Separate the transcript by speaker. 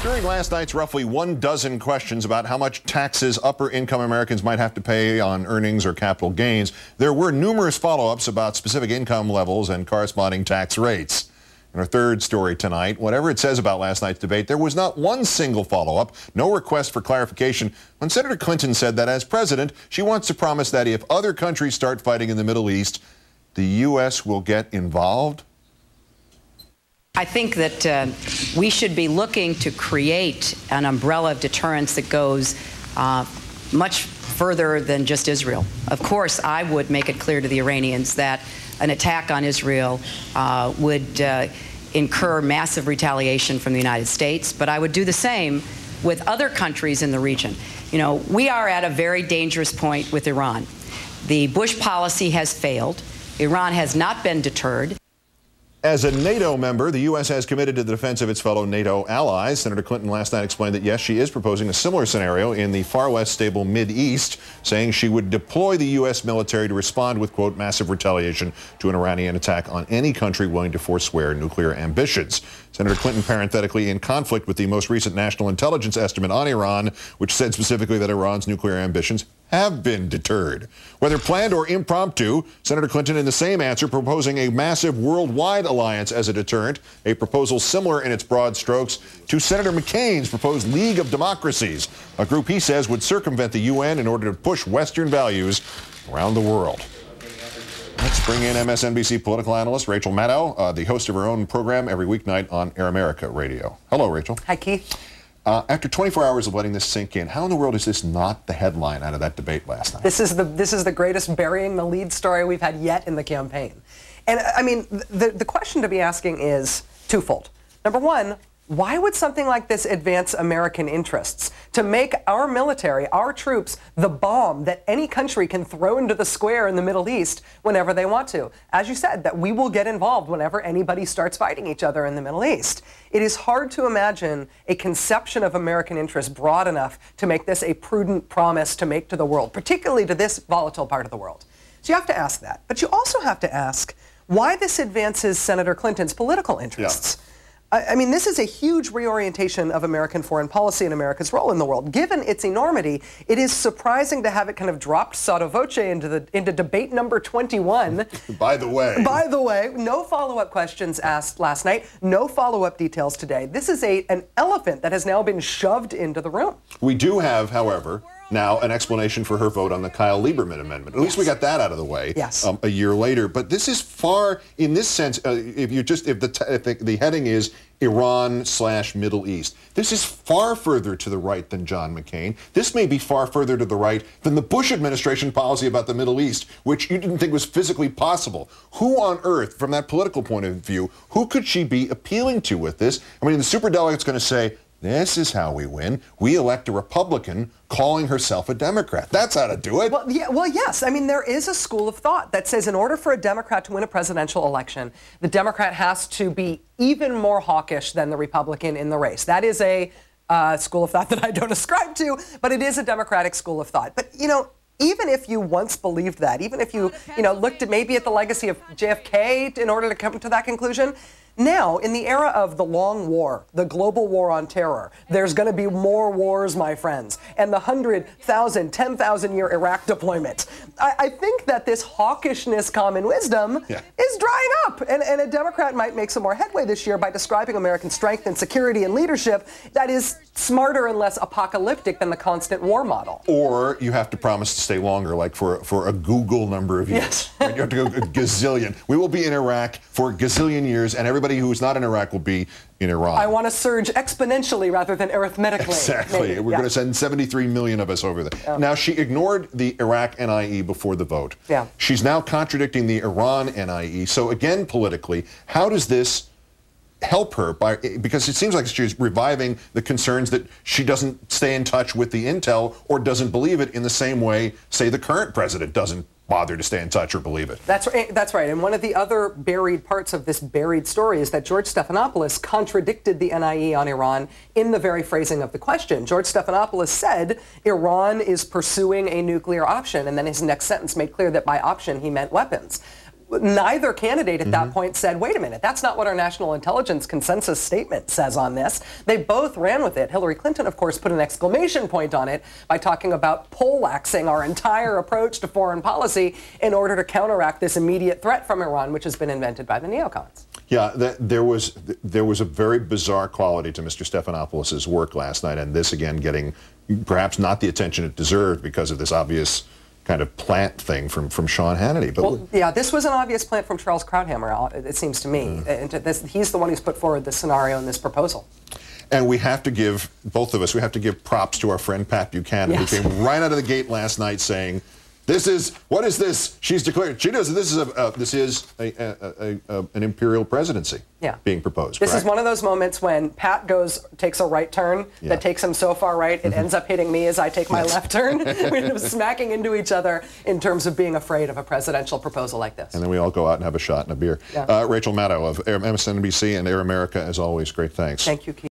Speaker 1: During last night's roughly 12 questions about how much taxes upper-income Americans might have to pay on earnings or capital gains, there were numerous follow-ups about specific income levels and corresponding tax rates. In our third story tonight, whatever it says about last night's debate, there was not one single follow-up, no request for clarification, when Senator Clinton said that as president, she wants to promise that if other countries start fighting in the Middle East, the U.S. will get involved.
Speaker 2: I think that we should be looking to create an umbrella of deterrence that goes much further than just Israel. Of course, I would make it clear to the Iranians that an attack on Israel would incur massive retaliation from the United States, but I would do the same with other countries in the region. You know, we are at a very dangerous point with Iran. The Bush policy has failed. Iran has not been deterred.
Speaker 1: As a NATO member, the U.S. has committed to the defense of its fellow NATO allies. Senator Clinton last night explained that, yes, she is proposing a similar scenario in the far less stable Mid-East, saying she would deploy the U.S. military to respond with, quote, massive retaliation to an Iranian attack on any country willing to forswear nuclear ambitions. Senator Clinton parenthetically in conflict with the most recent national intelligence estimate on Iran, which said specifically that Iran's nuclear ambitions have been deterred. Whether planned or impromptu, Senator Clinton in the same answer proposing a massive worldwide alliance as a deterrent, a proposal similar in its broad strokes to Senator McCain's proposed League of Democracies, a group he says would circumvent the UN in order to push Western values around the world. Let's bring in MSNBC political analyst Rachel Maddow, the host of her own program every weeknight on Air America Radio. Hello, Rachel.
Speaker 3: Hi, Keith.
Speaker 1: After 24 hours of letting this sink in, how in the world is this not the headline out of that debate last night?
Speaker 3: This is the greatest burying the lead story we've had yet in the campaign. And I mean, the question to be asking is twofold. Number one, why would something like this advance American interests? To make our military, our troops, the bomb that any country can throw into the square in the Middle East whenever they want to. As you said, that we will get involved whenever anybody starts fighting each other in the Middle East. It is hard to imagine a conception of American interest broad enough to make this a prudent promise to make to the world, particularly to this volatile part of the world. So you have to ask that. But you also have to ask why this advances Senator Clinton's political interests.
Speaker 1: Yeah.
Speaker 3: I mean, this is a huge reorientation of American foreign policy and America's role in the world. Given its enormity, it is surprising to have it kind of dropped sotto voce into debate number 21.
Speaker 1: By the way,
Speaker 3: no follow-up questions asked last night, no follow-up details today. This is an elephant that has now been shoved into the room.
Speaker 1: We do have, however, now an explanation for her vote on the Kyle Lieberman amendment. At least we got that out of the way a year later. But this is far, in this sense, if the heading is Iran/Middle East, this is far further to the right than John McCain. This may be far further to the right than the Bush administration policy about the Middle East, which you didn't think was physically possible. Who on earth, from that political point of view, who could she be appealing to with this? I mean, the superdelegate's going to say, this is how we win. We elect a Republican calling herself a Democrat. That's how to do it.
Speaker 3: Well, yes. I mean, there is a school of thought that says in order for a Democrat to win a presidential election, the Democrat has to be even more hawkish than the Republican in the race. That is a school of thought that I don't ascribe to, but it is a Democratic school of thought. But, you know, even if you once believed that, even if you looked at maybe at the legacy of JFK in order to come to that conclusion, now, in the era of the long war, the global war on terror, there's going to be more wars, my friends, and the 100,000, 10,000-year Iraq deployment. I think that this hawkishness, common wisdom, is drying up, and a Democrat might make some more headway this year by describing American strength and security and leadership that is smarter and less apocalyptic than the constant war model.
Speaker 1: Or you have to promise to stay longer, like for a Google number of years.
Speaker 3: Yes.
Speaker 1: Right? You have to go a gazillion. We will be in Iraq for a gazillion years, and everybody who is not in Iraq will be in Iran.
Speaker 3: I want to surge exponentially rather than arithmetically.
Speaker 1: Exactly.
Speaker 3: Maybe.
Speaker 1: We're going to send 73 million of us over there. Now, she ignored the Iraq NIE before the vote. She's now contradicting the Iran NIE. So again, politically, how does this help her? Because it seems like she's reviving the concerns that she doesn't stay in touch with the intel or doesn't believe it in the same way, say, the current president doesn't bother to stay in touch or believe it.
Speaker 3: That's right. And one of the other buried parts of this buried story is that George Stephanopoulos contradicted the NIE on Iran in the very phrasing of the question. George Stephanopoulos said Iran is pursuing a nuclear option, and then his next sentence made clear that by option he meant weapons. neither candidate at that point said, wait a minute, that's not what our national intelligence consensus statement says on this. They both ran with it. Hillary Clinton, of course, put an exclamation point on it by talking about poleaxing our entire approach to foreign policy in order to counteract this immediate threat from Iran, which has been invented by the neocons.
Speaker 1: Yeah, there was a very bizarre quality to Mr. Stephanopoulos' work last night, and this again getting perhaps not the attention it deserved because of this obvious kind of plant thing from Sean Hannity. But
Speaker 3: well, yeah, this was an obvious plant from Charles Krauthammer, it seems to me. He's the one who's put forward this scenario and this proposal.
Speaker 1: And we have to give, both of us, we have to give props to our friend Pat Buchanan,
Speaker 3: yes,
Speaker 1: who came right out of the gate last night saying, what is this? She's declared, this is an imperial presidency being proposed.
Speaker 3: This
Speaker 1: correct?
Speaker 3: is one of those moments when Pat takes a right turn that takes him so far right, it ends up hitting me as I take my left turn. We end up smacking into each other in terms of being afraid of a presidential proposal like this.
Speaker 1: And then we all go out and have a shot and a beer.
Speaker 3: Yeah.
Speaker 1: Rachel Maddow of MSNBC and Air America, as always, great thanks.
Speaker 3: Thank you, Keith.